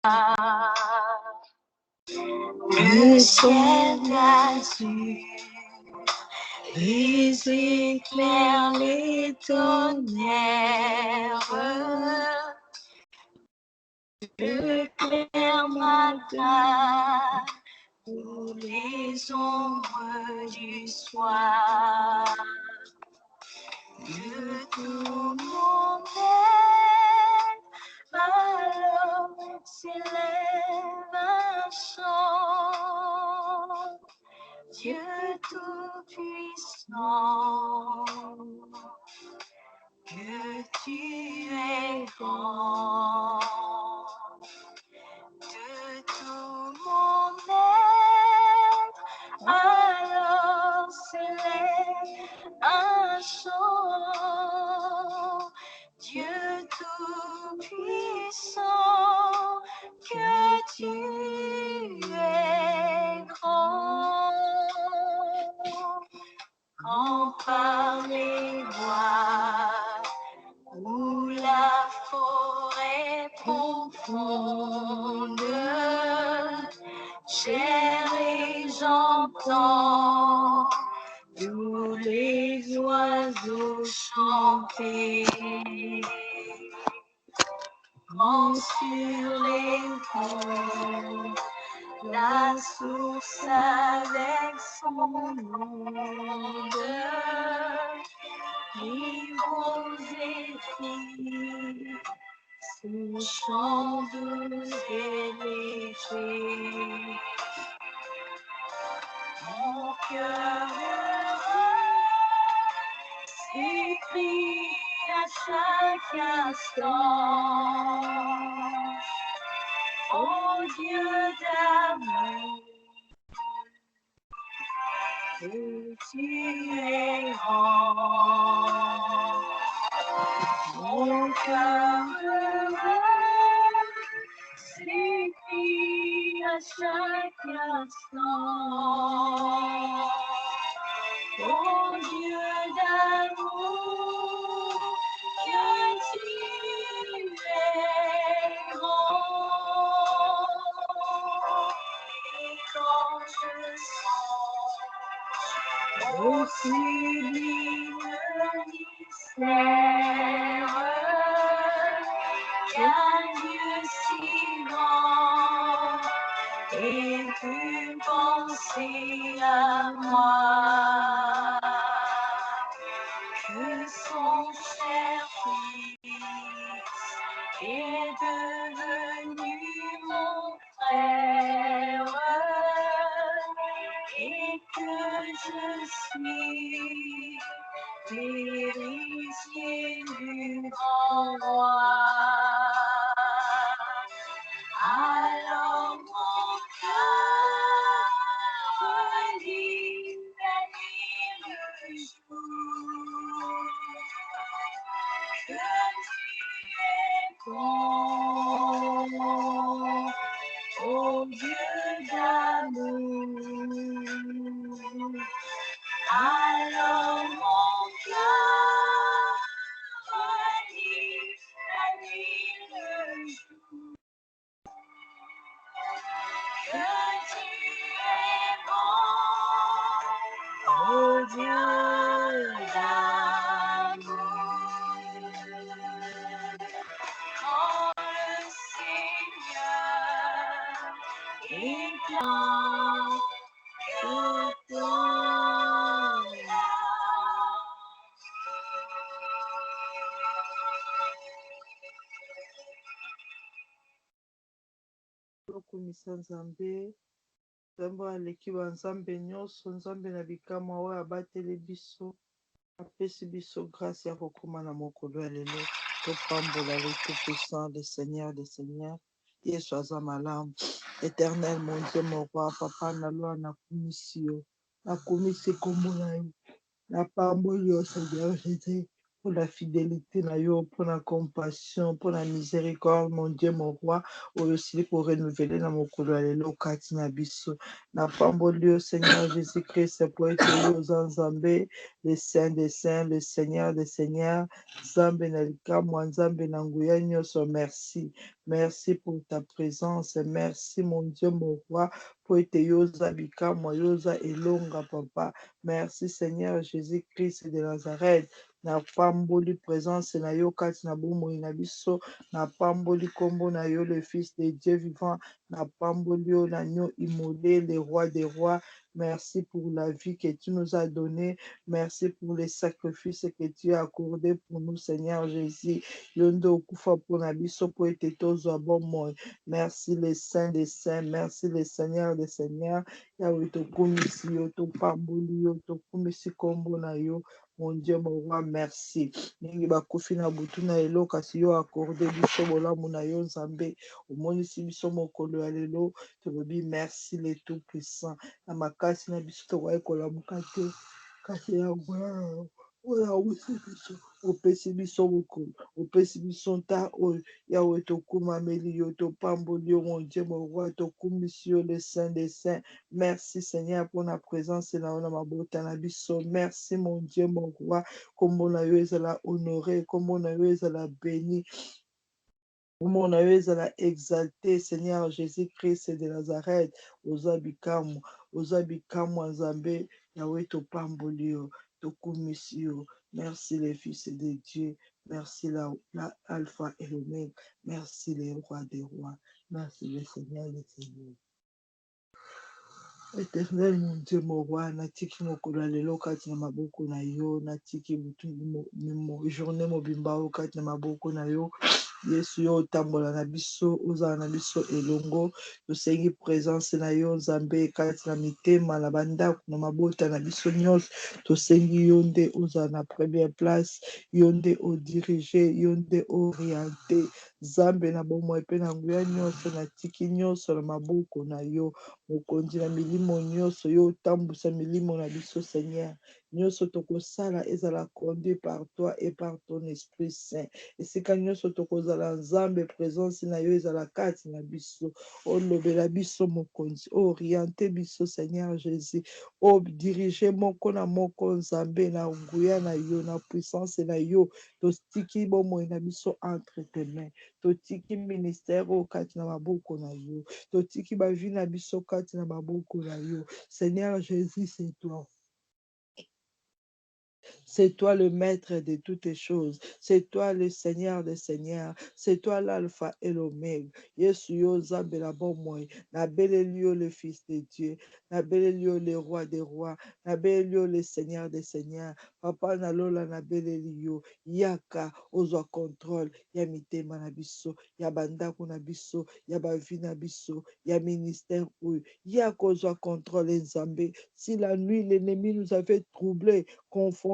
Le ciel d'azur, les éclairs, les tonnerres, le clair matin, pour les ombres du soir. De tout mon être, alors s'élève un chant. Dieu tout-puissant, que tu es grand. De tout mon être, alors s'élève un chant. Dieu tout-puissant, que tu es grand. Quand par les bois ou la forêt profonde, chérie, j'entends tous les oiseaux chanter. Quand sur les fonds, la source avec son monde, vivons et filles, son chant doux et léger. Mon cœur s'écrie à chaque instant. Oh Dieu d'amour, que tu es grand. Mon cœur s'écrie à chaque instant. Oh Dieu d'amour, que tu es grand. Et quand je sens au sublime mystère qu'un Dieu si grand ait pu penser à moi, que son cher Fils est devenu mon frère et que je suis l'héritier du grand roi. Alors mon cœur redit la nuit le jour que tu es bon, oh Dieu d'amour. Alors mon cœur redit la nuit le jour que tu es bon, oh Dieu d'amour. Quand le Seigneur éclate que ton lokumisa nzambe nzambe aleki banzambe nyonso nzambe na bikamwa oyo abateli biso apesi biso grâce ya kokoma na mokolo ya lelo topambola le tout puissant le seigneur des seigneurs yesu aza malamu éternel mon dieu mon roi papa na lwa nakumisi yo nakumisi kombo na yo napamboli yo seigneur jésus pour la fidélité na yo, pour la compassion, pour la miséricorde, mon Dieu, mon roi, aussi pour renouveler na mokolo ya lelo kati na biso. Na pamboli yo, Seigneur Jésus-Christ, pour être yo Nzambe, le Saint des Saints, le Seigneur des Seigneurs, Nzambe na likamwa, Nzambe na nguya nyonso, merci. Merci pour ta présence, merci, mon Dieu, mon roi, pour être yo Zabikamwa, yo Elonga, papa. Merci, Seigneur Jésus-Christ de Nazareth. Na pamboli présence na yo kati na bomoi na biso, na pamboli kombo na yo le fils de Dieu vivant, na pamboli yo l'agneau immolé, le roi des rois. Merci pour la vie que tu nous as donnée, merci pour les sacrifices que tu as accordés pour nous, Seigneur Jésus. Yondo okufa pour na biso pour être tozo bon. Merci les saints des saints, merci les seigneurs des seigneurs. Yahweh to kumisi yo to pamboli yo to kumisi kombo na yo. Mon Dieu, mon roi, merci. Mingi bakufi na butu na elo kasi yo accordé biso bolamu na yo Nzambe. Omonisi biso mokolo ya lelo. Tolobi merci le tout puissant. Na makasi na biso tokoki kolamuka te. Kasi ya gloire. Oya wisi biso. Opesi biso mokolo. Opesi biso nta oyo. Yawe tokumameli yo topamboli yo mon Dieu, mon roi. Tokumisi yo le saint des saints. Merci Seigneur pour la présence na ona mabota na biso. Merci mon Dieu, mon roi. Comme on a eu la honoré, comme on a eu la béni. Mon Dieu, la exalté, Seigneur Jésus-Christ de Nazareth, aux abikamu Nzambe, Yahweh Topambolio, Tokumisio. Merci les fils de Dieu, merci la Alpha et l'Oméga, merci les rois des rois, merci les seigneurs des seigneurs. Éternel, mon Dieu, mon roi, natiki mokolo ya lelo kati na maboko na yo, natiki journée mobimba o kati na maboko na yo. Yesu yo otambola na biso, ozala na biso elongo, tosengi présence na yo Nzambe kati na mitema na bandako na mabota na biso nyonso, tosengi yo nde ozala na première place, yo nde odirige, yo nde orienté. Nzambe na bomoi mpe na nguya nyonso natiki nyonso na maboko na yo, mokonzi na milimo nyonso yo otambusa milimo na biso Seigneur. Nyonso tokosala ezala conduit par toi et par ton Esprit Saint. Esika nyonso tokozala Nzambe présence na yo ezala kati na biso. Olobela biso mokonzi, oriente biso Seigneur Jésus. O dirige moko na moko Nzambe na nguya na yo na puissance na yo. Totiki bomoi na biso entre tes mains. Totiki ministère o kati na maboko na yo. Totiki bavi na biso kati na maboko na yo. Seigneur Jésus, c'est toi. C'est toi le maître de toutes les choses. C'est toi le Seigneur des Seigneurs. C'est toi l'alpha et l'oméga. Yesu yo Nzambe na bomoi. Na belelio le Fils de Dieu. Na belelio le roi des rois. Na belelio le Seigneur des Seigneurs. Papa na lola na belelio. Yaka ozwa contrôle. Ya mitema na biso. Ya bandako na biso. Ya bavi na biso. Ya ministère oyo. Yaka ozwa contrôle Nzambe. Si la nuit l'ennemi nous avait troublés, confondi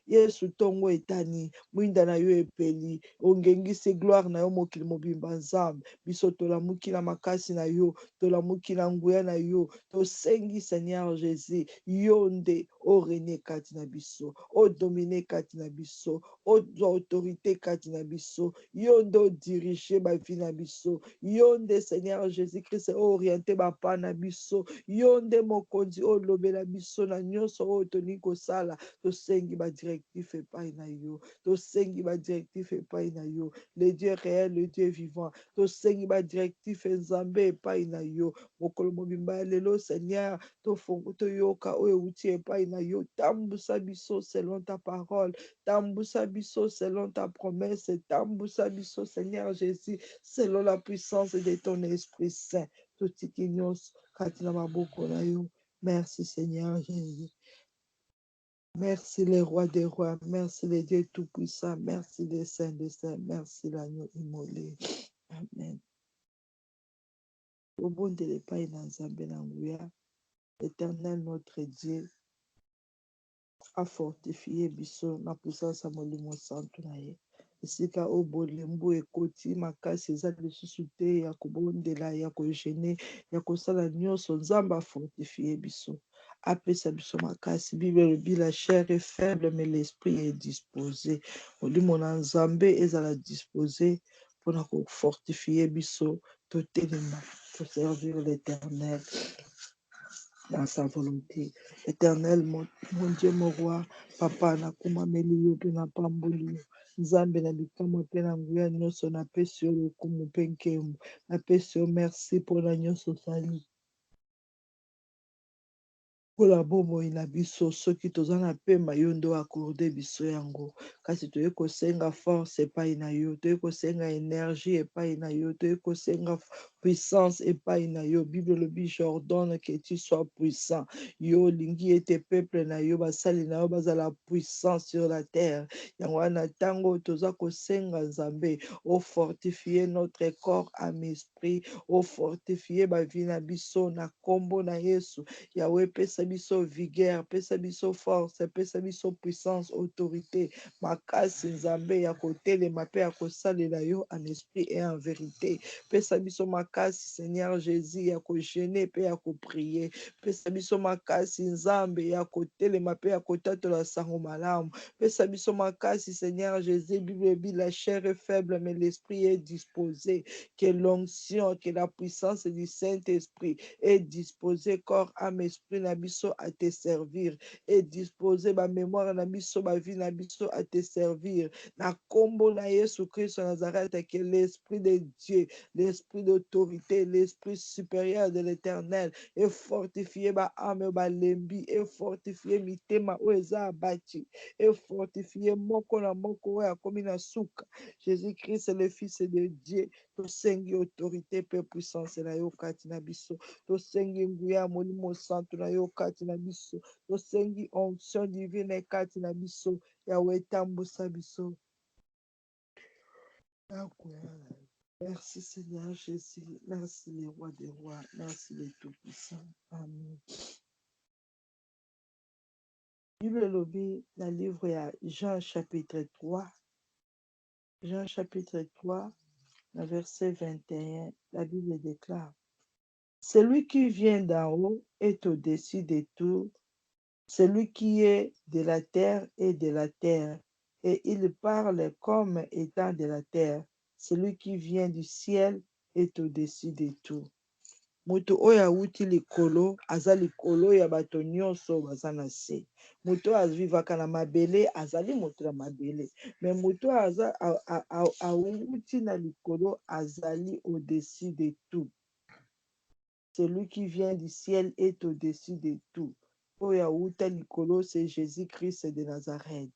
Yesu tongo etani mwinda na yo epeli ongengisi gloire na yo mokili mobimba Nzambe biso tolamuki na makasi na yo tolamuki na nguya na yo tosengi Seigneur Jésus yo nde orene kati na biso odomine kati na biso ozwa autorité kati na biso yo nde odirige bavi na biso yo nde Seigneur Jésus Christ orienté bapa na biso yo nde mokonzi olobela biso na nyonso oyo tolingi kosala tosengi ba directif epai na yo tosengi ba directif epai na yo le Dieu réel le Dieu vivant tosengi ba directif Nzambe epai na yo mokolo mobimba lelo Seigneur toyoka oyo uti epai na yo tambusa biso selon ta parole tambusa biso selon ta promesse tambusa biso Seigneur Jésus selon la puissance de ton Esprit Saint totiki nyonso kati na maboko na yo. Merci Seigneur Jésus. Merci les rois des rois, merci les dieux tout-puissants, merci les saints des saints, merci l'agneau immolé. Amen. Au bon de l'épaille dans Nzambe na nguya, Éternel notre Dieu a fortifié biso na puissance ya molimo santu na ye. Esika o bolembu ekoti makasi eza lisusu te ya kobondela ya kogene ya kosala nyonso Nzambe a fortifié biso apesa biso makasi. Bible elobi la chair est faible mais l'esprit est disposé. Molimo na Nzambe ezala disposé mpona kofortifie biso totelema servir l'Éternel dans sa volonté. Éternel, mon Dieu, mon roi, papa nakumameli yo mpe napamboli yo. Nzambe na bikamwa mpe na nguya nyonso napesi yo lokumu mpe nkembo. Napesi yo merci mpona nyonso osali. Mpona bomoi na biso soki toza na pema yo ndo akorde biso yango, kasi toye kosenga force epai na yo, toye kosenga énergie epai na yo, toye kosenga puissance epai na yo. Bible lobi j'ordonne que tu sois puissant. Yo lingi ete peuple na yo basali na yo bazala puissant sur la terre. Yango wana tango toza kosenga Nzambe o fortifier notre corps âme esprit, o fortifier ba vie na biso na kombo na Yesu. Yahweh pesa biso vigueur, pesa biso force, pesa biso puissance, autorité. Makasi Nzambe ya kotelema pe ya kosalela yo en esprit et en vérité. Pesa biso makasi Seigneur Jésus ya kogene pe ya koprier. Pesa biso makasi Nzambe ya kotelema pe ya kotatola sango malamu. Pesa biso makasi Seigneur Jésus. Bible dit la chair est faible mais l'esprit est disposé. Que l'onction, que la puissance du Saint-Esprit est disposé corps, âme, esprit na biso à te servir, et disposer ma mémoire na biso, ma vie na biso à te servir. Na kombo na Yesu Christ Nazareth, que l'esprit de Dieu, l'esprit d'autorité, l'esprit supérieur de l'Éternel est fortifié ma âme, ma lembi, est fortifié mitema oeza abati, est fortifié moko na moko ya komi na suka. Jésus-Christ est le Fils de Dieu. Tosengi autorité pe puissance na yo kati na biso. Tosengi nguya molimo santo na yo kati na biso. Tosengi onction divine kati na biso. Yahweh tambusa biso. Merci Seigneur Jésus. Merci les rois des rois. Merci les tout-puissants. Amen. Bible lobi na livre ya Jean chapitre 3. Jean chapitre 3, verset 21. La Bible déclare: celui qui vient d'en haut est au-dessus de tout. Celui qui est de la terre est de la terre, et il parle comme étant de la terre. Celui qui vient du ciel est au-dessus de tout. Moto oyo awuti likolo aza likolo ya bato nyonso baza na se. Moto avivaka na mabele azali moto na mabele, me moto awuti na likolo azali au-dessus de tout. Celui qui vient du ciel est au-dessus de tout. Oyo awuta likolo, c'est Jésus-Christ de Nazareth.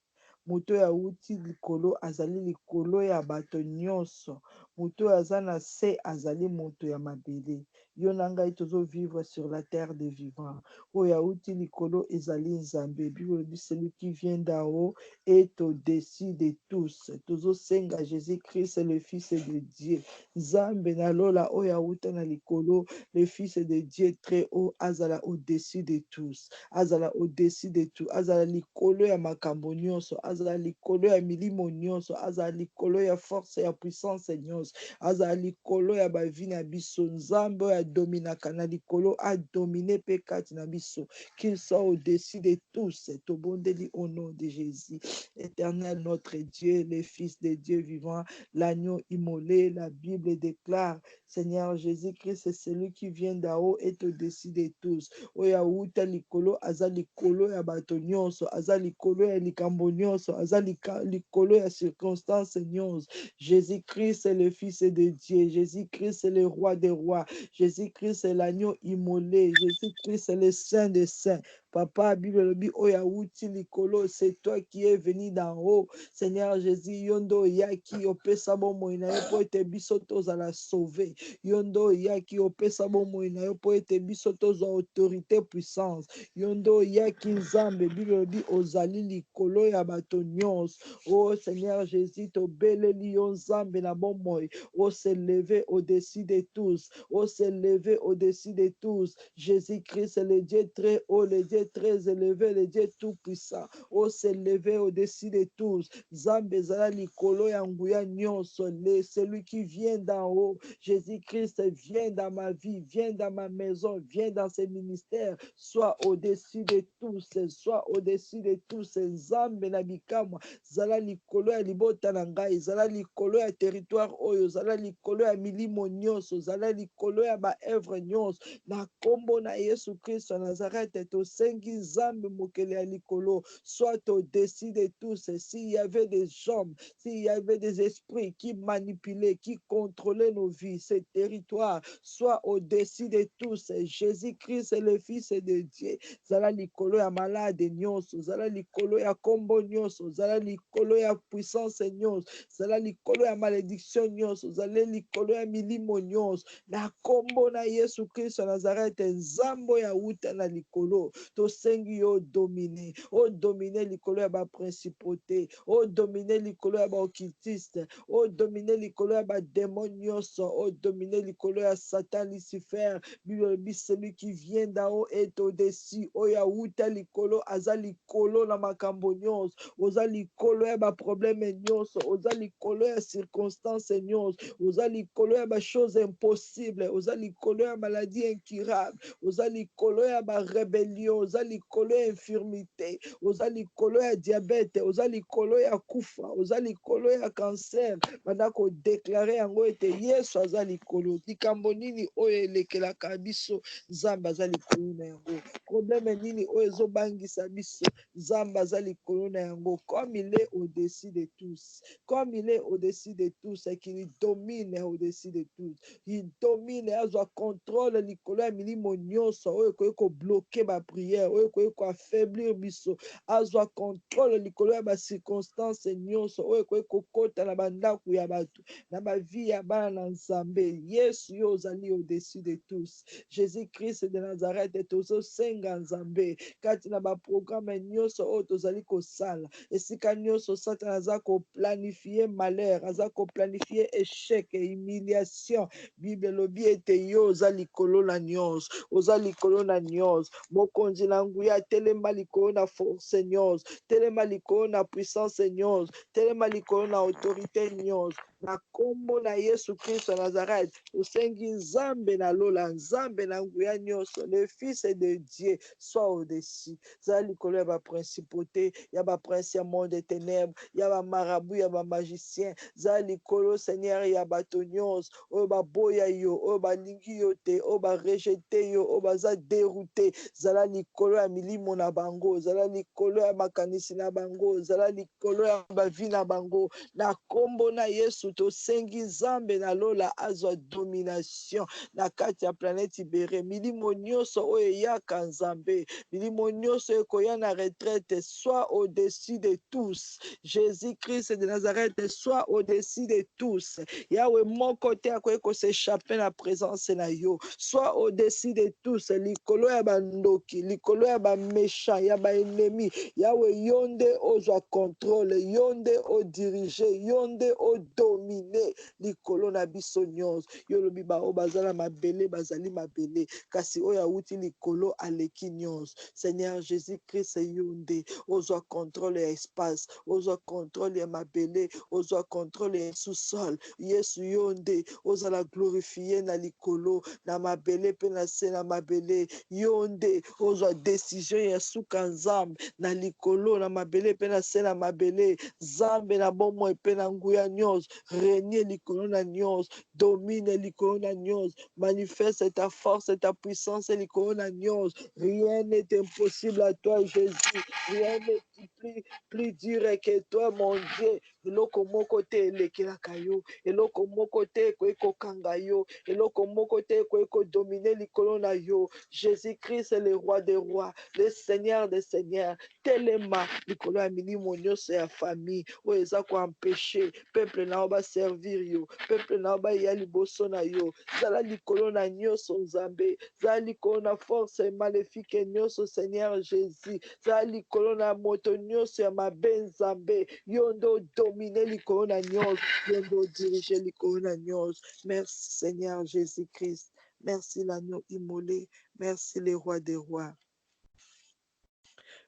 Moto ya wuti likolo azali likolo ya bato nyonso. Moto aza na se azali moto ya mabele. Yo na ngai tozo vivre sur la terre des vivants. Oyo awuti likolo ezali Nzambe. Bible dit celui qui vient d'en haut est au-dessus de tous. Tozo senga Jésus-Christ le Fils de Dieu. Nzambe na lola oyo awuta na likolo, le Fils de Dieu très haut, azala au-dessus de tous. Azala au-dessus de tout. Azala likolo ya makambo nyonso, azala likolo ya milimo nyonso, azala likolo ya force ya puissance nyonso, azala likolo ya bavi na biso. Nzambe oyo adominaka na likolo adomine pe kati na biso. Qu'il soit au-dessus de tous. Tobondeli au nom de Jésus. Éternel notre Dieu, le Fils de Dieu vivant, l'agneau immolé, la Bible déclare, Seigneur Jésus-Christ, c'est celui qui vient d'en haut est au-dessus de tous. Oya uta likolo, aza likolo ya bato nyonso, aza likolo ya likambo nyonso, aza likolo ya circonstance nyonso. Jésus-Christ est le Fils de Dieu. Jésus-Christ est le roi des rois. Jésus-Christ est l'agneau immolé. Jésus-Christ est le Saint des saints. Papa, Bible lobi oya uti likolo, c'est toi qui es venu d'en haut. Seigneur Jésus, yondo yaki opesa bomoi na yo po ete biso tozala sauvé. Yondo yaki opesa bomoi na yo po ete biso tozwa autorité puissance. Yondo yaki Nzambe, Bible lobi ozali likolo ya bato nyonso. Oh Seigneur Jésus, tobeleli yo Nzambe na bomoi. Oh s'élever au-dessus de tous. Oh s'élever au-dessus de tous. Jésus-Christ est le Dieu très haut, le Dieu Dieu très élevé, le Dieu tout-puissant, oh s'élever au-dessus de tous. Nzambe zala likolo ya nguya nyonso, celui qui vient d'en haut, Jésus-Christ, vient dans ma vie, vient dans ma maison, vient dans ce ministère, soit au-dessus de tous, soit au-dessus de tous. Nzambe na bikamwa, zala likolo ya libota na ngai, zala likolo ya territoire oyo, zala likolo ya milimo nyonso, zala likolo ya baevre nyonso, na kombo na Yesu Christ wa Nazareth, tosengi Nzambe mokele ya likolo, soit au-dessus de tous. S'il y avait des hommes, s'il y avait des esprits qui manipulaient, qui contrôlaient nos vies, ces territoires, soit au-dessus de tous. Jésus-Christ est le Fils de Dieu. Zala likolo ya malade nyonso, zala likolo ya kombo nyonso, zala likolo ya puissance nyonso, zala likolo ya malédiction nyonso, zala likolo ya milimo nyonso, na kombo na Yesu Christ wa Nazareth, nzambo ya uta na likolo, tosengi yo domine, o domine likolo ya ba principauté, o domine likolo ya ba occultiste, o domine likolo ya ba démon nyonso, o domine likolo ya Satan Lucifer. Bible, celui qui vient d'en haut est au-dessus, o ya uta likolo, aza likolo na makambo nyonso, oza likolo ya ba problème nyonso, oza likolo ya circonstance nyonso, oza likolo ya ba chose impossible, oza likolo ya maladie incurable, oza likolo ya ba rébellion, oza likolo ya infirmité, oza likolo ya diabète, oza likolo ya kufa, oza likolo ya cancer. Banda ko déclarer yango ete Yesu aza likolo. Likambo nini oyo elekelaka biso, Nzambe aza likolo na yango. Problème nini oyo ezobangisa biso, Nzambe aza likolo na yango. Comme il est au-dessus de tous, comme il est au-dessus de tous, et qu'il domine au-dessus de tous, il domine, azwa contrôle likolo ya milimo nyonso oyo ekoki kobloke ba prière, oyo ekoki koaffaiblir biso, azwa contrôle likolo ya ba circonstance nyonso oyo ekoki kokota na bandako ya bato, na ba vie ya bana na Nzambe. Yesu yo ozali au-dessus de tous. Jésus-Christ de Nazareth, tozosenga Nzambe kati na ba programme nyonso oyo tozali kosala, esika nyonso Satan aza koplanifie malheur, aza koplanifie échec et humiliation. Bible lobi ete yo oza likolo na nyonso, oza likolo na nyonso. Mokonzi na nguya telema likolo na force nyonso, telema likolo na puissance nyonso, telema likolo na autorité nyonso. Na kombo na Yesu Christ wa Nazareth, osengi Nzambe na lola, Nzambe na nguya nyonso, le Fils de Dieu soit au-dessus. Zala likolo ya ba principauté, ya ba prince ya monde des ténèbres, ya ba marabout, ya ba magicien. Zala likolo Seigneur ya bato nyonso oyo baboya yo, oyo balingi yo te, oyo barejete yo, oyo baza dérouté. Zala likolo ya milimo na bango, zala likolo ya makanisi na bango, zala likolo ya bavi na bango. Na kombo na Yesu tosengi Nzambe na lola azwa domination na kati ya planète Ibere. Milimo nyonso oyo eyaka Nzambe, milimo nyonso ekoya na retraite, soit au-dessus de tous. Jésus-Christ de Nazareth, soit au-dessus de tous. Yahweh moko te akoki koséchappe na présence na yo, soit au-dessus de tous. Likolo ya bandoki, likolo ya baméchant, ya baennemi, Yahweh yonde ozwa contrôle, yonde odirige, yonde odomine likolo na biso nyonso. Yo lobi bao bazala mabele, bazali mabele, kasi oyo awuti likolo aleki nyonso. Seigneur Jésus-Christ yonde ozwa contrôle ya espace, ozwa contrôle ya mabele, ozwa contrôle ya sous-sol. Yesu yonde ozala glorifié na likolo na mabele pe na se na mabele. Yonde ozwa décision ya suka Nzambe na likolo na mabele pe na se na mabele. Nzambe na bomoi pe na nguya nyonso, renie likolo na nyonso, domine likolo na nyonso, manifeste ta force et ta puissance likolo na nyonso. Rien n'est impossible à toi, Jésus. Rien n'est plus dur que toi, mon Dieu. Eloko moko te elekelaka yo, eloko moko te ekoki kokanga yo, eloko moko te ekoki kodomine likolo na yo. Jésus-Christ est le roi des rois, le Seigneur des seigneurs. Telema likolo ya milimo nyonso ya famille oyo eza koempêche peuple na yo baservir yo, peuple na yo baya liboso na yo. Zala likolo na nyonso Nzambe, zala likolo na force maléfique nyonso Seigneur Jésus, zala likolo na moto nyonso ya mabe Nzambe, yo nde odomine likolo na nyonso, yo nde odirige likolo na nyonso. Merci Seigneur Jésus-Christ, merci l'agneau immolé, merci le roi des rois.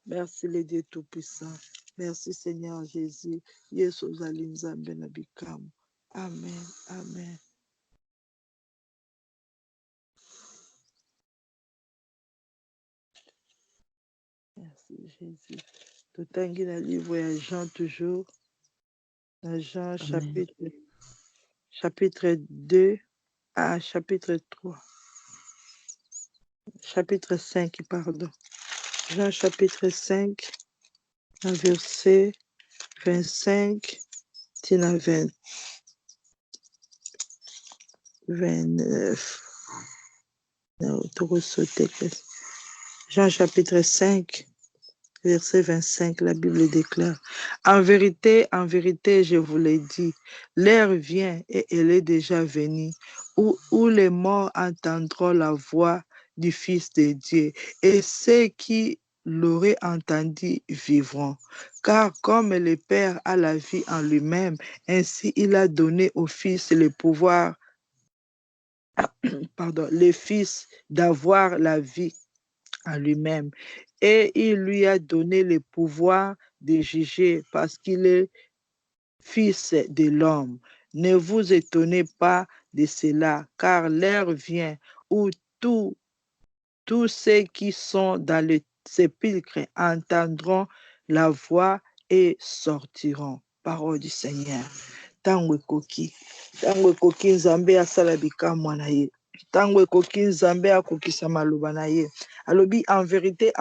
Merci le Dieu Tout-Puissant. Merci Seigneur Jésus. Yesu ozali Nzambe na bikamu. Amen. Amen. Merci Jésus. Totangi na livre ya Jean toujours. Dans Jean Amen. chapitre 2 à chapitre 3. Chapitre 5, pardon. Jean chapitre 5, verset 25, 29. Non, Jean chapitre 5, verset 25, la Bible déclare, en vérité, je vous l'ai dit, l'heure vient et elle est déjà venue, où les morts entendront la voix du Fils de Dieu, et ceux qui l'auraient entendu vivront. Car comme le Père a la vie en lui-même, ainsi il a donné au Fils le pouvoir, le Fils d'avoir la vie à lui-même. Et il lui a donné le pouvoir de juger parce qu'il est fils de l'homme. Ne vous étonnez pas de cela, car l'heure vient où tous ceux qui sont dans le sépulcre entendront la voix et sortiront. Parole du Seigneur. Tango ekoki Nzambe asala bikamwa na ye. Tango ekoki Nzambe akokisa maloba na ye. Alobi, en vérité,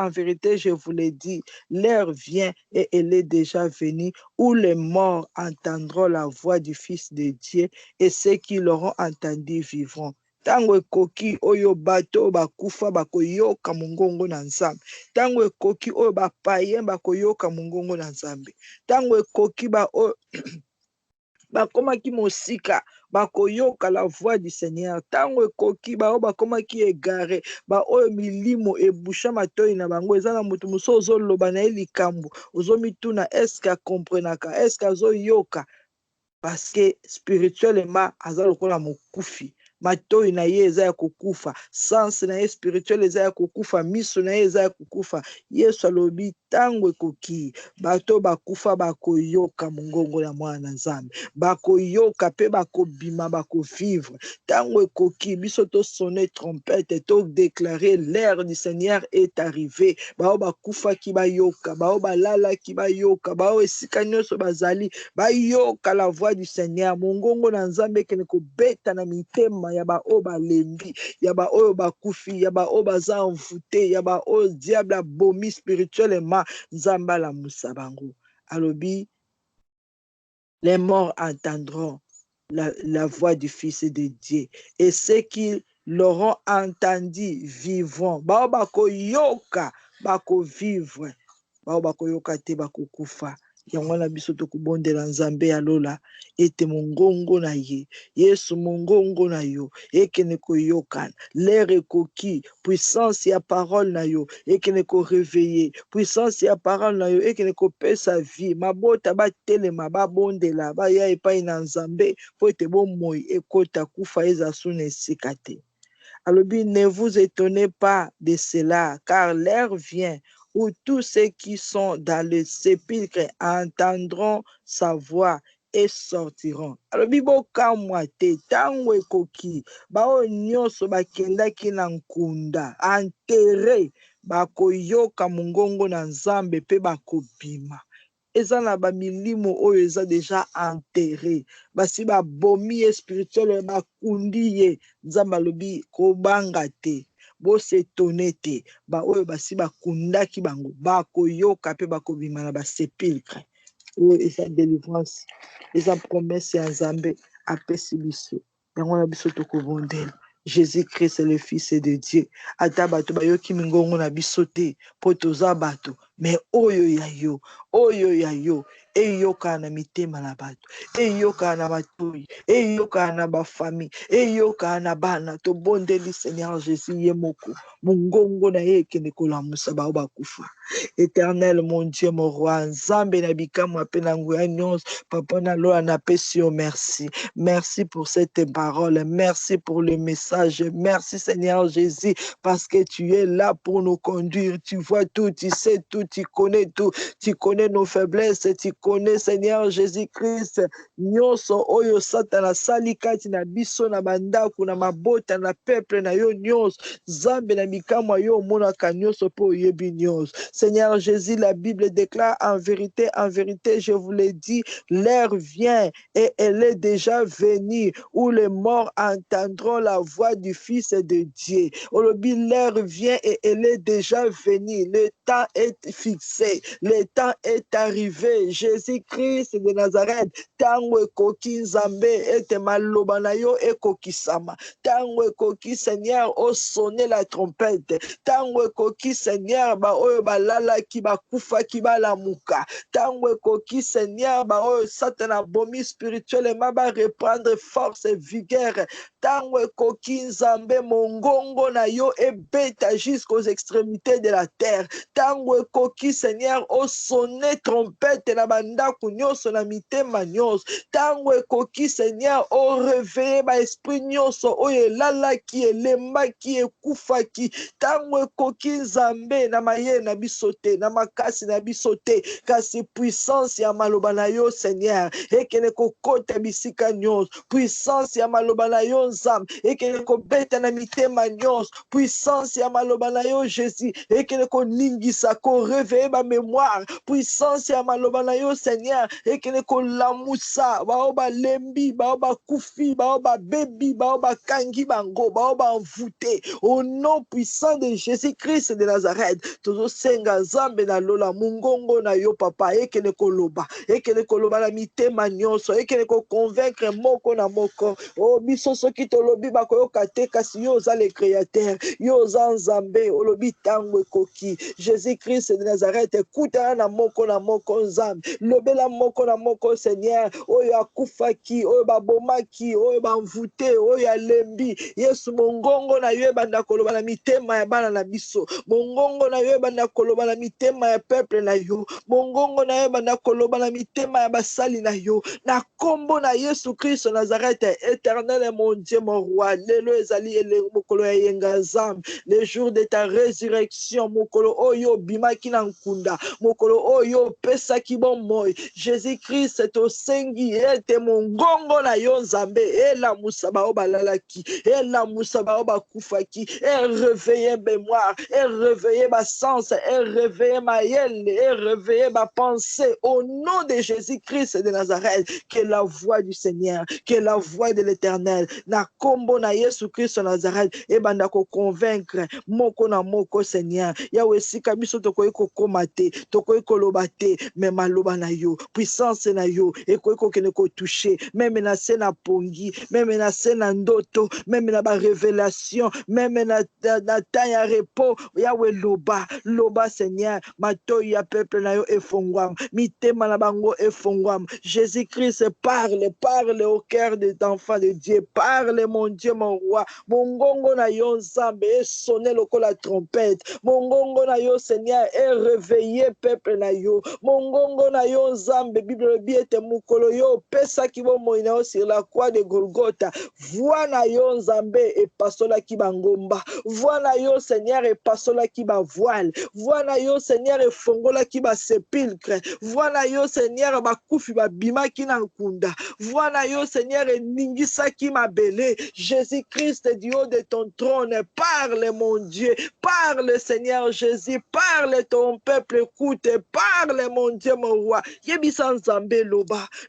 je vous l'ai dit, l'heure vient et elle est déjà venue où les morts entendront la voix du Fils de Dieu et ceux qui l'auront entendu vivront. Tango ekoki oyo bato bakufa bakoyoka mongongo na Nzambe. Tango ekoki oyo bapayen bakoyoka mongongo na Nzambe. Tango ekoki bakomaki mosika bakoyoka la voix du Seigneur. Tango ekoki bao bakomaki egare ba oyo milimo ebusha matoi na bango eza na mutu moso ozoloba na ye likambo ozomituna eske akomprenaka eske azoyoka parce que spirituellement aza lokola mokufi. Matoi na ye eza ya kokufa, sens na ye spirituel eza ya kokufa, miso na ye eza ya kokufa. Yesu alobi tango ekoki bato bakufa bakoyoka mongongo ya mwana Nzambe, bakoyoka pe bakobima bakovivre. Tango ekoki biso to sonner trompette to déclarer l'ère du Seigneur est arrivé. Bao bakufa ki bayoka, bao balala ki bayoka, bao esika nyonso bazali bayoka la voix du Seigneur. Mongongo na Nzambe kene kobeta na mitema ya ba o balembi, ya ba oyo bakufi, ya ba o baza envoûté, ya ba o diable abomi spirituellement. Nzamba la musabango. Alobi, les morts entendront la voix du Fils de Dieu et ceux qui l'auront entendu vivront. Bao bako yoka, bako vivre. Bao bako yoka te bako kufa. Yango na biso tokubondela Nzambe ya lola ete mongongo na ye Yesu mongongo na yo ekene koyokana l'air ekoki puissance ya parole na yo ekene ko réveiller puissance ya parole na yo ekene kopesa vie mabota batelema babondela baya epai na Nzambe po ete bomoi ekota kufa eza suna esika te. Alobi, ne vous étonnez pas de cela, car l'heure vient où tous ceux qui sont dans le sépulcre entendront sa voix et sortiront. Alobi, bokamwa te tango ekoki bao nyonso bakendaki na nkunda enterré bakoyoka mongongo na Nzambe pe bakobima. Eza na bamilimo oyo eza deja enterré basi babomi ye spirituel bakundi ye. Nzambe alobi kobanga te bosetone te ba oyo basi bakundaki bango bakoyoka pe bakobima na basepulcre oyo eza délivrance eza promesse ya Nzambe apesi biso yango na biso tokobondela. Jésus-Christ est le Fils de Dieu. Ata bato bayoki mingongo na biso te po toza bato mais oyo ya yo eyoka na mitema na bato eyoka na matoi eyoka na bafamille eyoka na bana tobondeli Seigneur Jésus ye moko mongongo na ye ekende kolamusa bao bakufa. Éternel mon Dieu mon roi Nzambe na bikamwa pe na nguya nyonso papa na loa na pesi yo merci pour cette parole, merci pour le message, merci Seigneur Jésus parce que tu es là pour nous conduire, tu vois tout, tu sais tout, tu connais tout, tu connais nos faiblesses, tu connais, Seigneur Jésus-Christ, nyonso oyo Satana sali kati na biso na bandako na mabota na peuple na yo nyonso, Zambe na bikamwa yo monaka nyonso po oyebi nyonso. Seigneur Jésus, la Bible déclare en vérité, je vous l'ai dit, l'heure vient et elle est déjà venue où les morts entendront la voix du Fils de Dieu. Olobi, l'heure vient et elle est déjà venue. Le temps est fixé. Le temps est arrivé. Jésus-Christ de Nazareth, tango ekoki Nzambe ete maloba na yo ekokisama. Tango ekoki Seigneur o sonner la trompette. Tango ekoki Seigneur ba oyo balala ki bakufa ki balamuka. Tango ekoki Seigneur ba oyo Satana bomi spirituellement ba reprendre force et vigueur. Tango ekoki Nzambe mongongo na yo ebeta jusqu'aux extrémités de la terre. Tango ekoki Seigneur o sonner trompette na bandako nyonso na mitema nyonso. Tango ekoki Seigneur o réveiller ba esprit nyonso oyo elalaki elembaki ekufaki. Tango ekoki Nzambe na maye na biso te, na makasi na biso te, kasi puissance ya maloba na yo Seigneur ekene kokota bisika nyonso. Puissance ya maloba na yo Nzambe ekene kobeta na mitema nyonso. Puissance ya maloba na yo Jésus ekene koningisa ko réveiller ba mémoire. Puissance ya maloba na yo Seigneur ekene kolamusa bao balembi, bao bakufi, bao babebi, bao bakangi bango, bao banvute. Au nom puissant de Jésus-Christ de Nazareth, tozo senga Nzambe na lola mungongo na yo papa ekene koloba na mitema nyonso ekene ko convaincre moko na moko. O biso soki tolobi bakoyoka te kasi yo oza le créateur, yo oza Nzambe olobi tango ekoki. Jésus-Christ de Nazareth, ekutana na moko Nzambe, lobela moko na moko Seigneur oyo akufaki, oyo babomaki, oyo banvute, oyo alembi. Yesu mongongo na yo ebanda koloba na mitema ya bana na biso, mongongo na yo ebanda koloba na mitema ya peuple na yo, mongongo na yo ebanda koloba na mitema ya basali na yo, na kombo na Yesu Christ Nazareth, éternel et mon Dieu mon roi. Lelo ezali ele mokolo ya yenga Nzambe, le jour de ta résurrection, mokolo oyo bimaki na nkunda, mokolo oyo pesaki bomoi. Jésus-Christ tosengi ete mongongo na yo Nzambe ela musaba o balalaki, ela musaba o bakufaki, et réveiller mémoire, et réveiller ma sens, et réveiller ma yelle, et réveiller ma pensée au nom de Jésus-Christ de Nazareth. Que la voix du Seigneur, que la voix de l'Éternel na kombo na Yesu Christ Nazareth e banda ko convaincre moko na moko Seigneur. Yawe sika biso tokoyi kokoma te, tokoyi koloba te, mais maloba na yo, puissance na yo ekoyi kokene ko toucher, même na se na pongi, même na se na ndoto, même na ba révélation, même na temps ya repos. Yawe loba Seigneur, matoi ya peuple na yo efongwam, mitema na bango efongwam. Jésus-Christ parle au cœur des enfants de Dieu, parle mon Dieu mon roi. Mongongo na yo Nzambe et sonner la trompette, mongongo na yo Seigneur et réveiller peuple na yo, mongongo na yo Nzambe. Bible biete mukolo yo pesa ki bo moina yo sur la croix de Golgotha. Voix na yo Nzambe et pasola ki bangomba, voix na yo Seigneur et pasola ki ba voile, voix na yo Seigneur et fongola ki ba sépulcre, voix na yo Seigneur ba kufi ba bima ki na nkunda, voix na yo Seigneur et ningisa ki mabele. Jésus-Christ du haut de ton trône, parle mon Dieu, parle Seigneur Jésus, parle ton peuple, écoute, parle mon Dieu mon roi. Yebisa Nzambe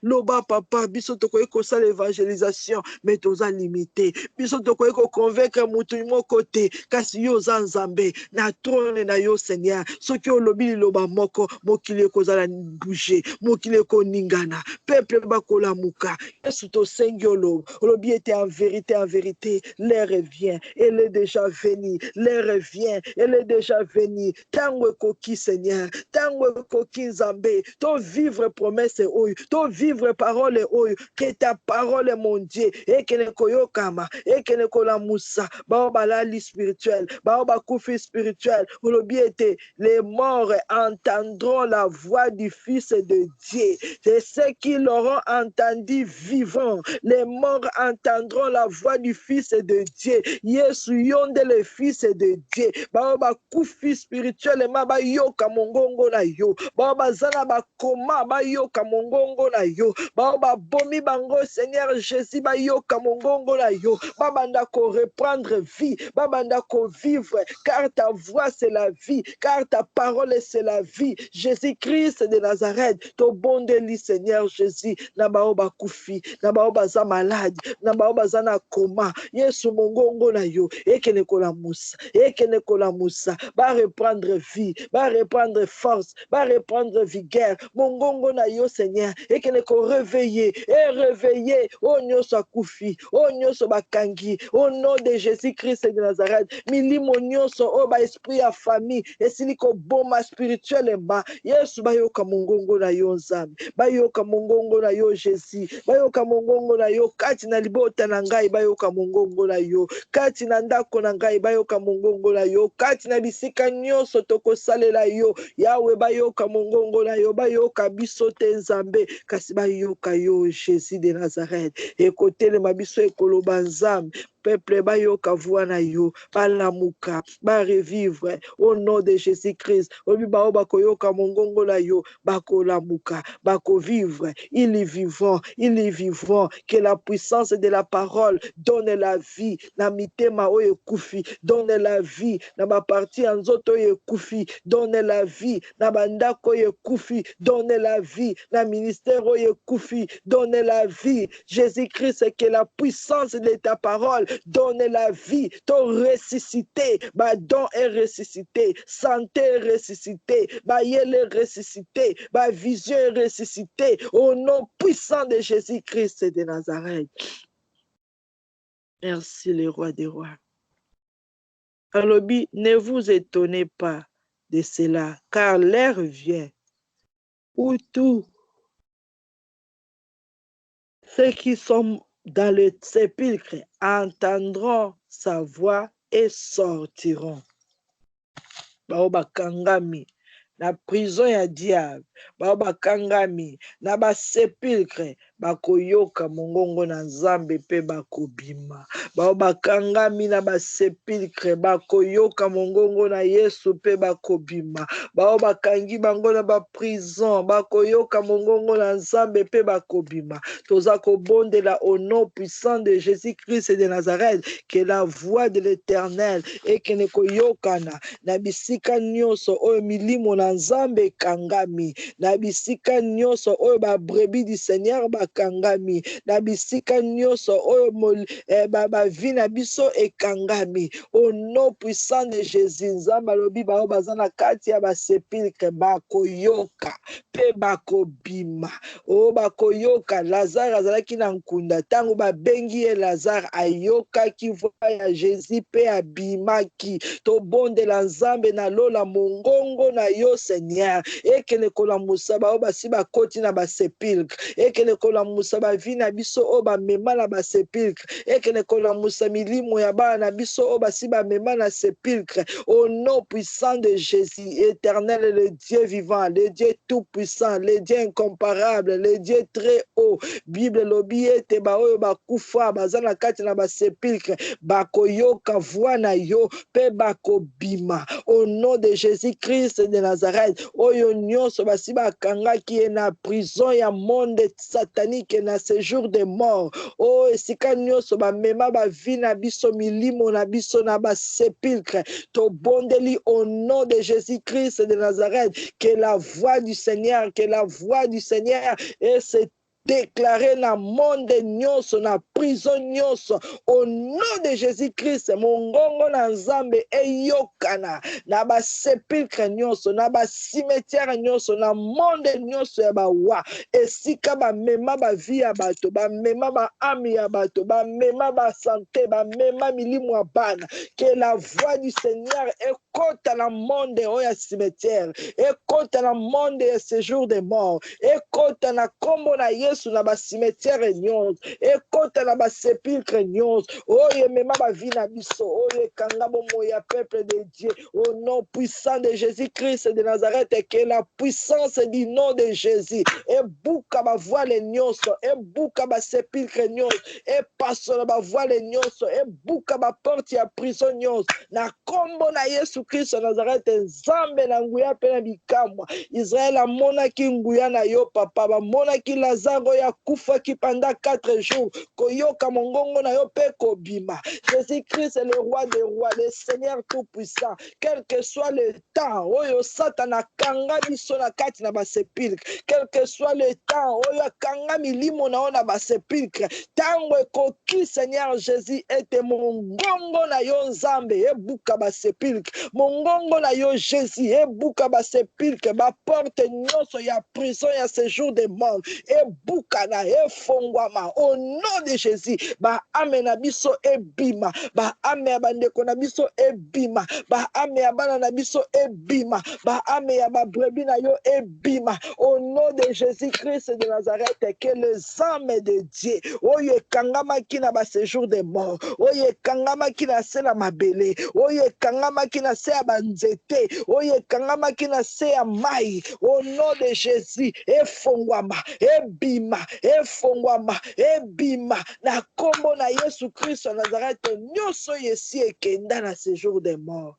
loba papa, biso tokoyi kosala l'évangélisation, mais toza limité, biso tokoyi ko convaincre mutu moko te, kasi yo oza Nzambe na trône na yo Seigneur. Soki olobi loba moko mokili ekozala bouger, mokili ekoningana, peuple bakolamuka. Yesu tosengi olobi ete en vérité, l'heure vient, elle est déjà venue, l'heure vient, elle est déjà venue. Tango ekoki Seigneur, tango ekoki Nzambe, to vivre promesse oyo, to vivre parole oyo, que ta parole mon Dieu, et que ne koyokama, et que ne kolamusa, bao balali spirituel, bao bakufi spirituel, olobi ete les morts entendront la voix du Fils de Dieu. C'est ceux qui l'auront entendu vivant. Les morts entendront la voix du Fils de Dieu. Yesu yonde le Fils de Dieu. Baoba kufi spirituellement ba yoka mongongo na yo. Baoba zana ba koma ba yoka mongongo na yo. Baoba bomi bango Seigneur Jésus ba yoka mongongo na yo. Babanda ko reprendre vie. Babanda ko vivre. Car ta voix c'est la vie. Car ta parole c'est la vie. Jésus-Christ de Nazareth. To bonde li Seigneur Jésus. Na baoba kufi. Na baoba za malade. Na baoba za na koma. Yesu mongongo na yo. Ekene kola musa. Ekene kola musa. Ba reprendre vie. Ba reprendre force. Ba reprendre vigueur. Mongongo na yo Seigneur. Ekene ko réveiller. Et réveiller. O nyoso akufi. O nyoso bakangi. Au nom de Jésus-Christ de Nazareth. Milimo nyoso. O ba esprit à famille. Esili ko boma spirituellement. Yesu bayoka mongongo na yo nzambe. Bayoka mongongo na yo Jésus. Bayoka mongongo na yo kati na libota na ngai. Bayoka mongongo na yo kati na ndako na ngai. Bayoka mongongo na yo kati na bisika nyonso tokosalela yo. Yawe bayoka mongongo na yo. Bayoka biso te nzambe. Kasi bayoka yo Jésus de Nazareth. Ekotelema biso ekoloba nzambe. Peuple bayoka voix na yo, balamuka, ba revivre au nom de Jésus-Christ. Obi baoba koyoka mongongo na yo, bako lamuka, bako vivre. Il est vivant, il est vivant. Que la puissance de la parole donne la vie. Na mitema oye kufi, donne la vie. Na ma partie anzoto ye kufi, donne la vie. Na bandako ye kufi, donne la vie. Na ministère oye kufi, donne la vie. Jésus-Christ, que la puissance de ta parole donne la vie, ton ressuscité, ba don est ressuscité, santé est ressuscité, ba yel est ressuscité, ba vision est ressuscité, au nom puissant de Jésus-Christ de Nazareth. Merci le roi des rois. Alobi, ne vous étonnez pas de cela, car l'heure vient où tous ceux qui sont dans le sépulcre entendront sa voix et sortiront. Baoba kangami na prison ya diable, baoba kangami na ba sépulcre bakoyoka mongongo na nzambe pe bakobima. Baoba kangami na ba sépulcre bakoyoka mongongo na Yesu pe bakobima. Baoba kangi bango na ba prison bakoyoka mongongo na nzambe pe bakobima. Toza kobondela au nom puissant de Jésus-Christ de Nazareth, que la voix de l'Éternel et que ne koyokana na bisika nyonso oyo milimo na nzambe kangami, na bisika nyonso oyo ba brebis du Seigneur bakangami, na bisika nyonso oyo ba vie na biso ekangami. Au nom puissant de Jésus, nzambe alobi bao bazana kati ya ba sépulcre bakoyoka pe bakobima. O bakoyoka. Lazare azalaki na nkunda, tango babengi ye Lazare ayokaki voix ya Jésus pe abimaki. To bonde la nzambe na lola mongongo na yo Seigneur. Ekene kola musaba oba si bakoti na ba sépulcre. Ekene kola musaba vi na biso oba mema na ba sépulcre. Ekene kola musamilimo ya ba na biso oba si ba mema na sépulcre. Au nom puissant de Jésus, éternel, le Dieu vivant, le Dieu tout puissant, le Dieu incomparable, le Dieu très haut. Bible lobi ete ba oyo bakufa bazana kati na ba sépulcre bakoyoka voix na yo pe bakobima. Au nom de Jésus-Christ de Nazareth, oyo nyonso basi bakangaki na prison ya monde satanique na séjour de mort. O esika nyonso bamema ba vie na biso milimo na biso na ba sépulcre. To bondeli au nom de Jésus-Christ de Nazareth, que la voix du Seigneur, que la voix du Seigneur et c'est déclaré na monde nyonso na prison nyonso au nom de Jésus-Christ. Mongongo na nzambe eyokana na ba sépulcre nyonso na ba cimetière nyonso na monde nyonso ya bawa esika ba mema ba vie ya bato, ba mema ba ami ya bato, ba mema ba santé, ba mema milimo ya bana. Que la voix du Seigneur ekota na monde oyo ya cimetière, ekota na monde ya séjour de mort, ekota na kombo na Yesu na bacimetière nyonso, ekota na basépulcre nyonso oyo emema bavi na biso, oyo ekanga bomoi ya peuple de Dieu, au nom puissant de Jésus-Christ de Nazareth, que la puissance du nom de Jésus ebuka bavoile nyonso, ebuka basépulcre nyonso, epasola bavoile nyonso, ebuka baporte ya prison nyonso na kombo na Yesu Kristo Nazareth. Nzambe na nguya mpe na bikamwa, Israel amonaki nguya na yo papa, bamonaki Lazaro ya kufaki pendant 4 jours, koyoka mongongo na yo mpe kobima. Jésus-Christ est le roi des rois, le Seigneur tout-puissant, quel que soit le temps oyo Satan kanga biso na kati na basepilke, quel que soit le temps oyo kanga milimo na ona basepilke, tango ekoki Seigneur Jésus ete mongongo na yo Nzambe ebuka basepilke, mongongo na yo Jésus ebuka basepilke, ba porte nyonso ya prison ya séjour de mort ebuka na efongwama au nom de Jésus. Ba ame na biso ebima, ba ame ya bandeko na biso ebima, ba ame ya bana na biso ebima, ba ame ya ba brebis na yo ebima au nom de Jésus-Christ de Nazareth. Que les âmes de Dieu oyo ekangamaki na ba séjour de mort, oyo ekangamaki na se na mabele, oyo ekangamaki na se ya banzete, oyo ekangamaki na se ya mai, au nom de Jésus efongwama, ebima, efongwama, ebima na kombo na Yesu Kristo Nazareth. Nyonso yesi ekenda na séjour de mort,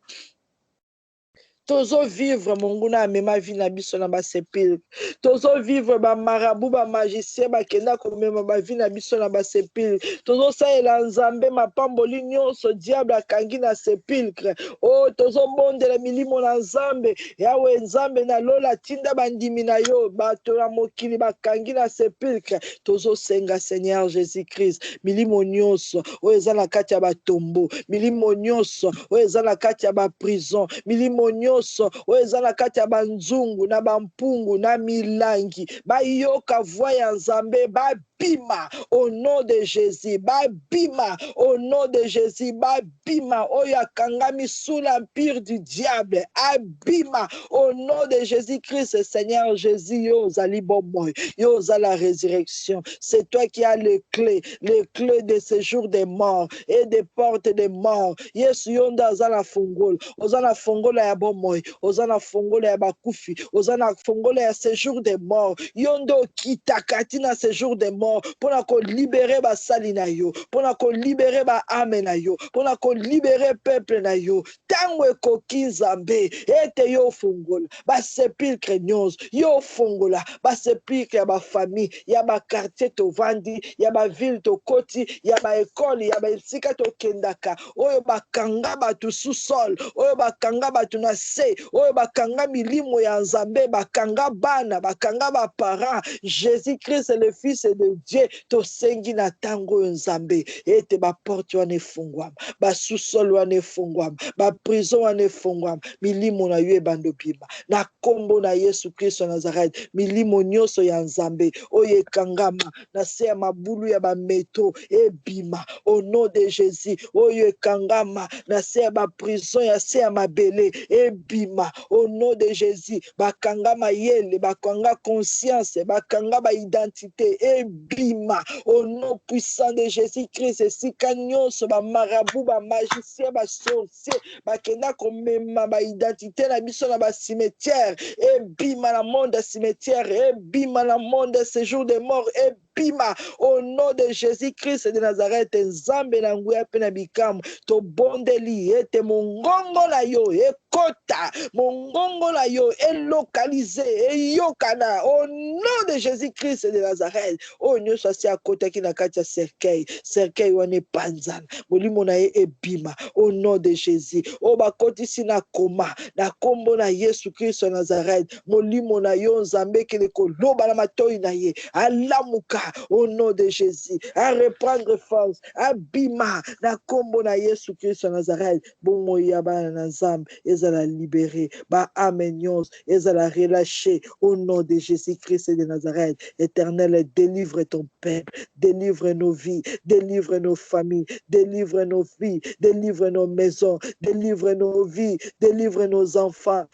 tozo vivre monguna amema vi na biso na basepilke, tozo vivre ba marabu ba magicien bakenda komema ba vi na biso na basepilke, tozo saela Nzambe mapamboli nyonso diable akangi na sepilke, oh tozo bondela milimo na Nzambe, yawe Nzambe na lola tinda bandimi na yo bato na mokili bakangi na sepilke, tozo senga Seigneur Jésus-Christ milimo nyonso oyo eza na kati ya batombo, milimo nyonso oyo eza na kati ya baprison, milimo nyonso oyo eza na kati ya banzungu na bampungu na milangi, bayoka voix ya Nzambe babima au nom de Jésus, babima au nom de Jésus, babima oyo akangami sous l'empire du diable, abima au nom de Jésus-Christ. Seigneur Jésus, yo ozali bomoi, yo oza la résurrection, c'est toi qui as les clés de ce jour des morts et des portes des morts. Yesu yonda oza na fungolo, oza na fungolo ya bomoi, oza na fungolo ya bakufi, oza na fungolo ya séjour des morts, yondo kitakati na séjour des morts, pona ko libérer basali na yo, pona ko libérer ba ame na yo, pona ko libérer peuple na yo, tango ekoki Nzambe ete yo fungola basepilke nyonso, yo fungola basepilke ya bafamille, ya bakartier tovandi, ya baville tokoti, ya baekole, ya baesika tokendaka, oyo bakanga batu sous-sol, oyo bakanga batu na se, oyo bakanga milimo ya Nzambe, bakanga bana, bakanga baparents. Jésus-Christ le Fils de Dieu, tosengi na tango Nzambe ete baporte wana efungwama, basous-sol wana efungwama, baprison wana efungwama, milimo na yo ebando bima na kombo na Yesu Kristo Nazareth. Milimo nyonso ya Nzambe oyo ekangama na se ya mabulu ya bameto ebima au nom de Jésus, oyo ekangama na se ya baprison ya se ya mabele ebima au nom de Jésus, bakangama yele, bakanga conscience, bakanga ba identité ebima au nom puissant de Jésus-Christ. Esika nyonso ba marabu, ba magicien, ba sorcier bakenda komema ba identité na biso na ba cimetière ebima na monde ya cimetière, ebima na monde ya séjour de mort, ebima au nom de Jésus-Christ de Nazareth. Nzambe na nguya pe na bikamu tobondeli ete mongongo na yo ekota, mongongo na yo elokalize, eyokana au nom de Jésus-Christ de Nazareth. O nyonso asi akotaki na kati ya cercueil wana epanzana, molimo na ye ebima au nom de Jésus. O bakotisi na koma na kombo na Yesu Kristo Nazareth, molimo na yo Nzambe kele koloba na matoi na ye alamuka au nom de Jésus, à reprendre force, à bima, na kombo na Yesu Christ Nazareth, bon moya ba na nzambe, ezala libéré, ba amenios, ezala relâché, au nom de Jésus Christ de Nazareth. Éternel, délivre ton peuple, délivre nos vies, délivre nos familles, délivre nos vies, délivre nos maisons, délivre nos vies, délivre nos enfants.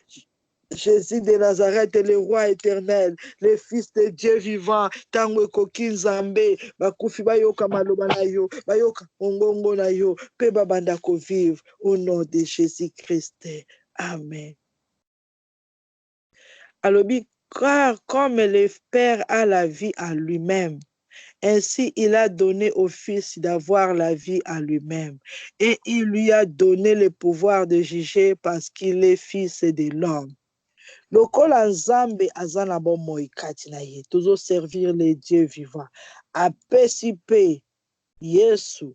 Jésus de Nazareth est le roi éternel, le fils de Dieu vivant, tango ekoki nzambe, bakufi bayoka maloba na yo, bayoka ongongo na yo, pe babanda ko vivre au nom de Jésus Christ. Amen. Alobi, car comme le Père a la vie à lui-même, ainsi il a donné au Fils d'avoir la vie à lui-même, et il lui a donné le pouvoir de juger parce qu'il est fils de l'homme. Lokola nzambe aza na bomoi kati na ye, tozoservir le Dieu vivant. Apesi pe Yesu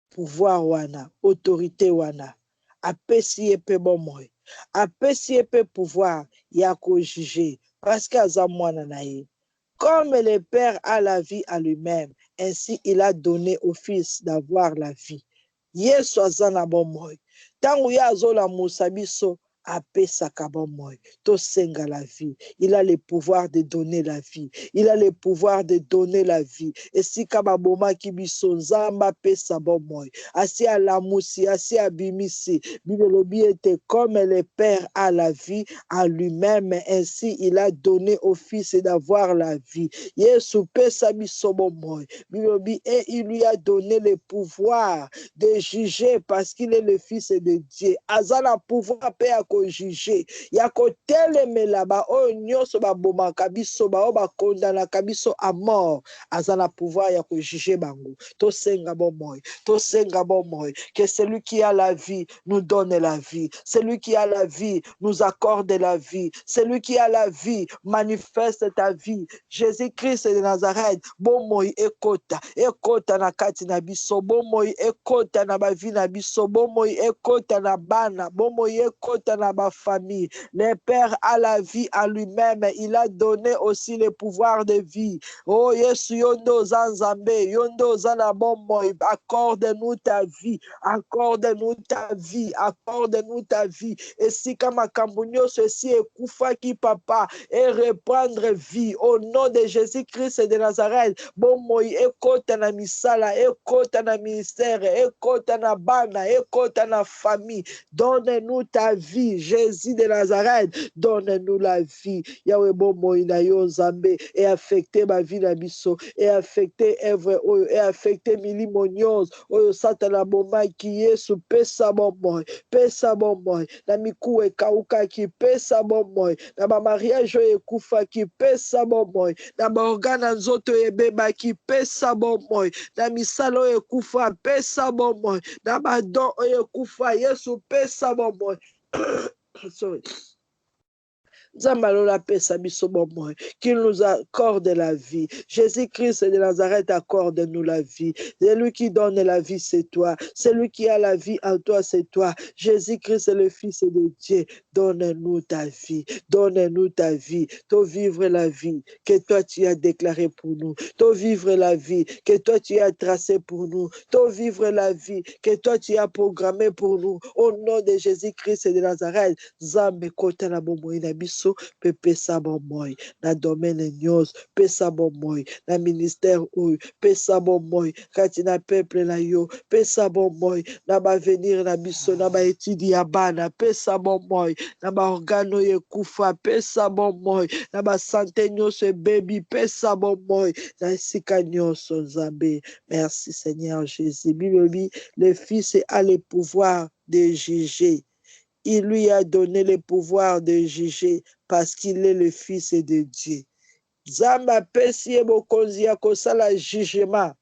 pouvoir wana, autorité wana. Apesi ye pe bomoi. Apesi ye pe pouvoir ya ko juger parce qu'aza mwana na ye. Comme le Père a la vie à lui-même, ainsi il a donné au Fils d'avoir la vie. Yesu aza na bomoi. Tangu ya azola musabiso apesaka bomoi, tosenga la vie. Il a le pouvoir de donner la vie. Il a le pouvoir de donner la vie. Esika baboma kibiso nzamba pesa bomoi. Asi alamusi, asi abimisi. Bibelobi était comme le Père a la vie à lui-même, ainsi il a donné au Fils d'avoir la vie. Yesu pesa biso bomoi. Bibelobi et il lui a donné le pouvoir de juger parce qu'il est le Fils de Dieu. Azala pouvoir pe ya ko juger. Ya ko telemela ba o nyonso ba bomaka biso ba o ba kondanaka biso à mort. Azala pouvoir ya ko juger bango. Tosenga bomoi. Tosenga bomoi. Que celui qui a la vie nous donne la vie. Celui qui a la vie nous accorde la vie. Celui qui a la vie manifeste ta vie. Jésus-Christ de Nazareth. Bomoi ekota. Ekota na kati na biso. Bomoi ekota na ba vie na biso. Bomoi ekota na bana. Bomoi ekota na ba famille. Le Père a la vie à lui-même. Il a donné aussi le pouvoir de vie. Oh Yesu yondo zanzambe. Yondo zana bomoi. Accorde-nous ta vie. Accorde-nous ta vie. Accorde-nous ta vie. Et si kama kambunyo ceci est koufaki papa et reprendre vie au nom de Jésus-Christ de Nazareth. Bomoi ekota na misala, ekota na ministère, ekota na bana, ekota na famille. Donne-nous ta vie, Jésus de Nazareth. Donne-nous la vie. Yahweh bomoi na yo nzambe et affecter ma vie na biso et affecter Evre oyo et affecter milimonios oyo satana bomai ki Yesu pesa bomoi na miku ekauka ki pesa bomoi na ba mariage ekufa ki pesa bomoi na ba organa nzoto ebeba ki pesa bomoi na misalo ekufa pesa bomoi na ba don ekufa Yesu pesa bomoi. Sorry. Zambalola pesa biso bomoi, qu'il nous accorde la vie. Jésus-Christ de Nazareth accorde-nous la vie. Celui qui donne la vie, c'est toi. Celui qui a la vie en toi, c'est toi. Jésus-Christ est le Fils de Dieu. Donne-nous ta vie. Donne-nous ta vie. To vivre la vie que toi tu as déclarée pour nous. To vivre la vie que toi tu as tracée pour nous. To vivre la vie que toi tu as programmée pour nous. Au nom de Jésus-Christ de Nazareth. Zambe kota na bomoi na biso. Pe pesa bomoi na domaine nyos pesa bomoi na ministère oyo pesa bomoi kati na peuple na yo pesa bomoi na ba venir na biso na ba étude ya bana pesa bomoi na ba organo ekufa pesa bomoi na ba santé nyonso baby pesa bomoi na sika nyonso nzambe. Merci Seigneur Jésus. Bible le Fils a le pouvoir de juger. Il lui a donné le pouvoir de juger parce qu'il est le Fils de Dieu. Zamba pesi bokonzi ya kosala jugement.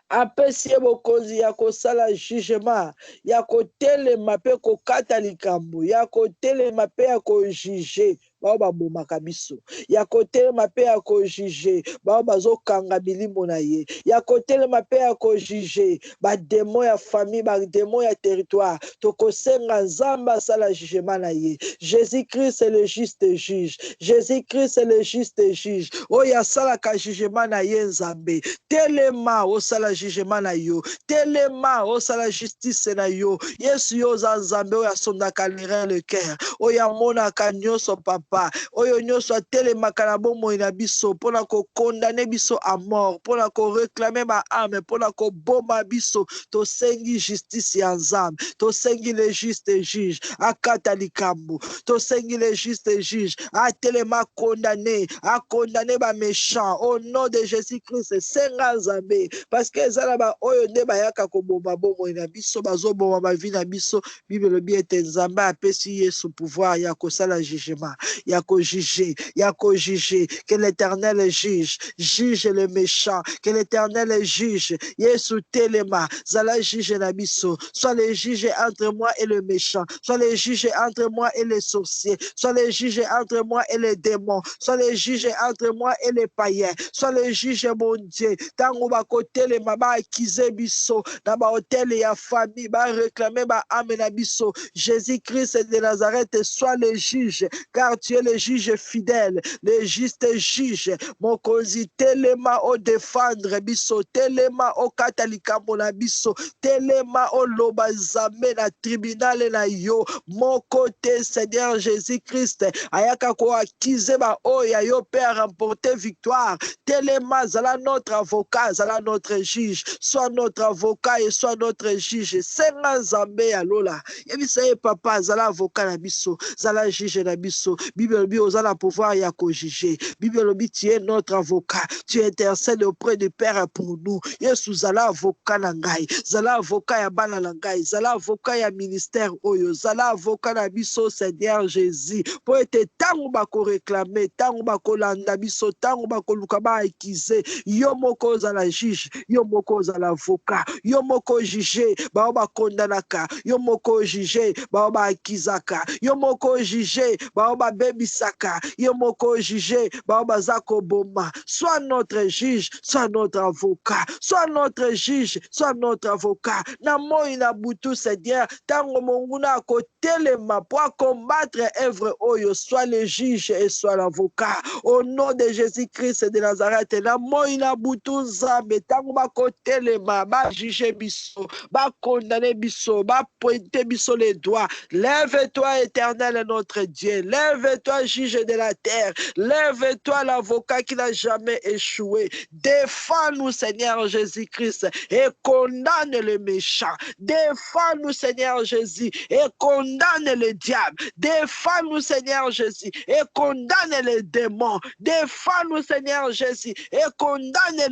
Apesi bokonzi ya kosala jugement. Ya kotelema pe kokata likambo. Ya kotelema pe ya ko juger. bao babomaka biso ya kotelema mpe ya kojuge bao bazokanga milimo na ye ya kotelema mpe ya kojuge bademo ya famille bademo ya territoire tokosenga nzambe asala jugement na ye. Jésus-Christ est le juste juge. Jésus-Christ est le juste juge. Oyo asalaka jugement na ye nzambe telema osala jugement na yo telema osala justice na yo. Yesu yo oza nzambe oyo asondaka le cœur oyo amonaka nyonso papa oyo nyonso atelemaka na bomoi na biso mpona kokondane biso à mort mpona koreklame baame mpona koboma biso. Tosengi justice ya nzambe tosengi le juste juge akata likambo tosengi le juste juge atelema condamné ba méchant au nom de Jésus-Christ. Senga nzambe parce que ezala ba oyo nde bayaka koboma bomoi na biso bazoboma bavi na biso. Bible lobi ete nzambe apesi Yesu pouvoir ya kosala jugement ya kojuger que l'Éternel juge le méchant, que l'Éternel juge. Yesu telema zala juge na biso, soit le juge entre moi et le méchant, soit le juge entre moi et les sorciers, soit le juge entre moi et les démons, soit le juge entre moi et les païens, soit le juge mon Dieu. Tango bako telema ba akize biso na ba hôtel ya famille ba réclamer ba ame na biso. Jésus-Christ de Nazareth soit le juge, car tu es le juge fidèle, le juste juge. Mokonzi telema o défendre biso, telema o katalika mona biso, telema o loba zame na tribunal na yo. Mon côté Seigneur Jésus-Christ ayaka ko akize ba oya yo père remporter victoire. Telema zala notre avocat, zala notre juge, soit notre avocat et soit notre juge. Senga nzambe ya lola yebisa ye papa zala avocat na biso, zala juge na biso. Bible lobi ozala pouvoir ya ko juger. Bible lobi tu es notre avocat, tu intercèdes auprès du Père pour nous. Yesu zala avocat na ngai, zala avocat ya bana na ngai, zala avocat ya ministère oyo, zala avocat na biso Seigneur Jésus. Po ete tango bako réclamer, tango bako landa biso, tango bako luka ba akize, yo moko zala juge, yo moko zala avocat, yo moko juger, ba ba kondanaka, yo moko juger, ba ba akizaka, yo moko juger, ba ba bebisaka, yo moko juger, ba ba zako boma. Sois notre juge, sois notre avocat, sois notre juge, sois notre avocat. Na moi na butu Seigneur, tango monguna ko telema pour combattre œuvre oyo, sois le juge et sois l'avocat. Au nom de Jésus-Christ de Nazareth, na moi na butu nzambe, tango ba ko telema, ba juge biso, ba condamner biso, ba pointer biso les doigts. Lève-toi éternel notre Dieu, lève-toi juge de la terre, lève-toi l'avocat qui n'a jamais échoué. Défends-nous Seigneur Jésus-Christ et condamne le méchant. Défends-nous Seigneur Jésus et condamne le diable. Défends-nous Seigneur Jésus et condamne les démons. Défends-nous Seigneur Jésus et condamne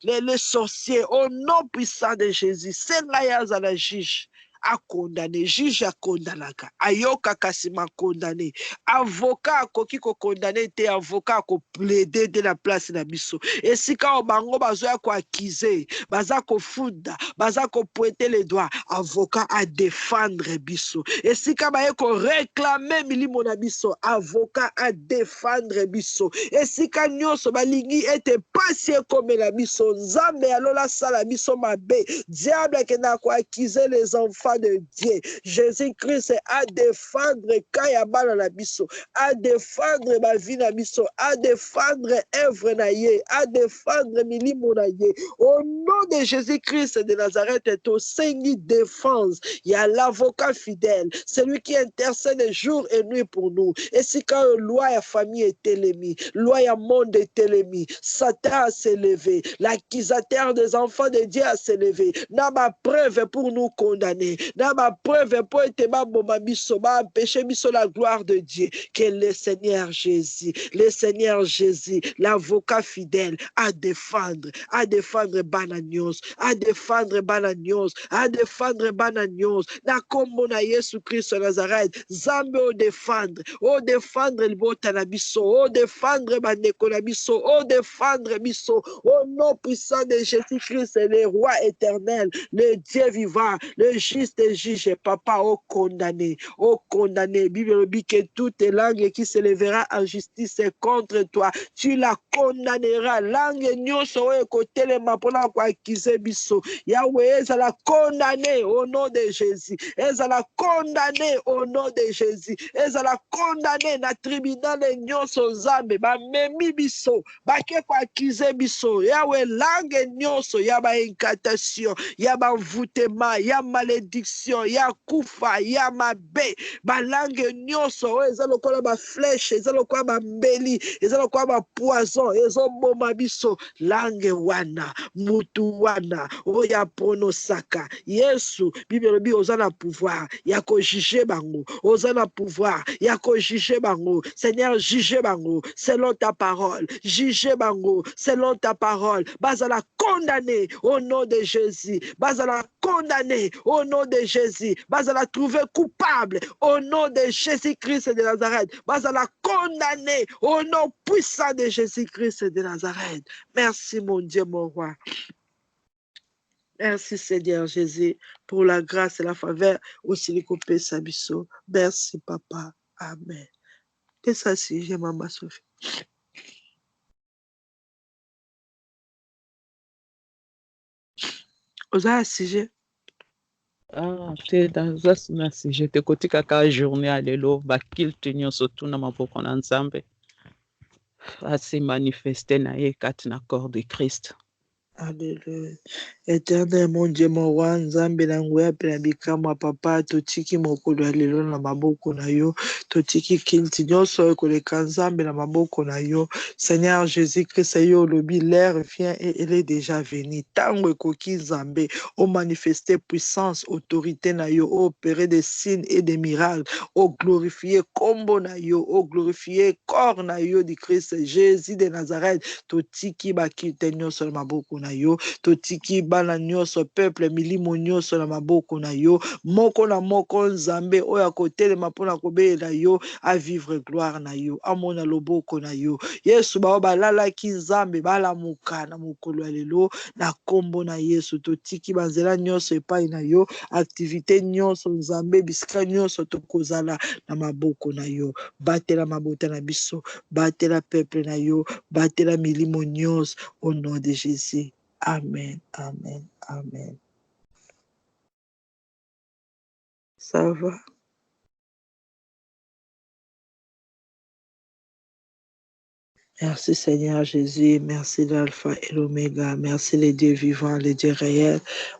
les sorciers au nom puissant de Jésus. Seigneur la juge a condamné, juge a condamné, ayoka kasima condamné, avocat koki ko condamné te avocat ko plaider de la place na biso. Et si ka bango bazoya ko accuser, baza ko funda, baza ko pointer les doigts, avocat à défendre biso. Et si ka ba ko réclamer milimo na biso, avocat à défendre biso. Et si ka nyonso balingi ete passer comme la biso, nzambe alola sala biso mabe, diable ke na ko accuser les enfants de Dieu. Jésus-Christ à défendre Kayabana na biso, à défendre ma vie na biso, à défendre œuvre na ye, à défendre milimo na ye. Au nom de Jésus-Christ de Nazareth, est au Seigneur défense. Il y a l'avocat fidèle, celui qui intercède jour et nuit pour nous. Et si quand loi et famille est élémie, loi et monde est élémie, Satan s'est levé, l'accusateur des enfants de Dieu a s'est levé. N'a ma preuve pour nous condamner. Dans ma preuve pour être ma biso, ma empêcher biso la gloire de Dieu, que le Seigneur Jésus, l'avocat fidèle, à défendre Bananios, à défendre Bananios, à défendre Bananios, na kombo na Yesu Christ Nazareth, Zambe au défendre le bota biso, au défendre bandeko na biso, au défendre biso, au nom puissant de Jésus Christ, le roi éternel, le Dieu vivant, le juste juste juge, papa, ô condamné, Bible dit que toute langue qui se lèvera en justice contre toi, tu la condamneras. Langue nyonso oyo ekotelema mpona koakize biso, Yahweh ezala condamné au nom de Jésus, ezala condamné au nom de Jésus, ezala condamné na tribunal nyonso Nzambe bamemi biso bake koakize biso. Yahweh, langue nyonso ya ba incantation, ya ba envoûtement, ya malédiction, ya kufa, ya mabe, ba langue nyonso oyo eza lokola ba flèche, eza lokola ba mbeli, eza lokola ba poison, ezoboma biso. Langue wana, mutu wana oyo apronosaka Yesu, Bible bi oza na pouvoir ya ko juger bango, oza na pouvoir ya ko juger bango. Seigneur, juge bango selon ta parole, juge bango selon ta parole. Bazala condamné au nom de Jésus, bazala condamné au nom de Jésus, bazala trouvé coupable au nom de Jésus-Christ de Nazareth, bazala condamné au nom puissant de Jésus-Christ de Nazareth. Merci mon Dieu, mon roi. Merci Seigneur Jésus pour la grâce et la faveur aussi les coupés Sabiso. Merci papa. Amen. Que ça si j'ai maman Sophie. Oza sujet. Ah, te dans un sujet te kotika ka journée à lelo bakilte nyonso tuna maboko na Nzambe asi manifester na ye kati na corps de Christ. Alléluia. Éternel mon Dieu, mon roi, Nzambe na nguya pe na bikamwa papa, totiki mokolo ya lelo na maboko na yo, totiki kinti nyonso ekoleka Nzambe na maboko na yo. Seigneur Jésus-Christ, yo lobi, l'air vient et elle est déjà venue. Tango ekoki Nzambe, o manifester puissance, autorité na yo, o opérer des signes et des miracles, o glorifier kombo na yo, o glorifier corps na yo du Christ Jésus de Nazareth, totiki bakite nyonso na maboko na yo, totiki bana nyonso peuple milimo nyonso na maboko na yo, moko na moko Nzambe oya kotelema mpona kobelela yo, a vivre gloire na yo, amona loboko na yo. Yesu bao balalaki Nzambe balamuka na mokolo ya lelo na kombo na Yesu, totiki banzela nyonso epai na yo, activité nyonso Nzambe bisika nyonso tokozala na maboko na yo. Batela mabota na biso, batela peuple na yo, batela milimo nyonso au nom de Jésus. Amen, amen, amen. Ça va? Merci Seigneur Jésus, merci l'alpha et l'oméga, merci les dieux vivants, les dieux réels.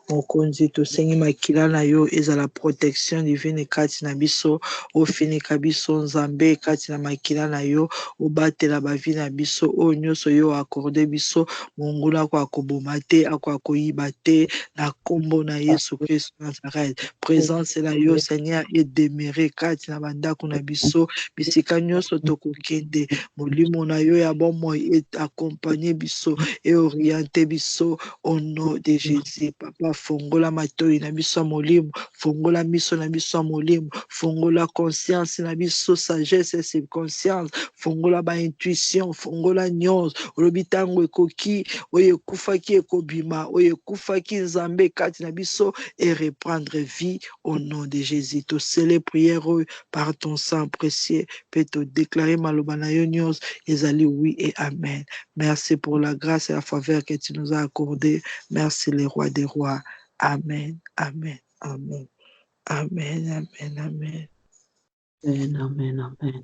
Mon konzi to sengi makila na yo eza la protection divine kati na biso, o fini kabiso Nzambe kati na makila na yo, o batela ba vie na biso, o nyonso yo accordé biso, mongula kwa koboma te, akwa koyiba te, na kombo na Yesu Christ Nazareth. Présence na yo Seigneur et demeurer kati na bandako na biso, bisika nyonso tokokende, molimo na yo ya bon moi et accompagner biso et orienter biso au nom de Jésus. Papa fongola matoi na biso molimo, fongola miso na biso molimo, fongola conscience na biso, sagesse et subconscience, fongola ba intuition, fongola nyonso olobi tango ekoki oyo ekufaki ekobima, oyo ekufaki Nzambe kati na biso et reprendre vie au nom de Jésus. To scellé prière par ton sang précieux, peut te déclarer maloba na yo nyonso ezali oui et amen. Merci pour la grâce et la faveur que tu nous as accordée. Merci les rois des rois. Amen, amen, amen. Amen, amen, amen. Amen, amen, amen.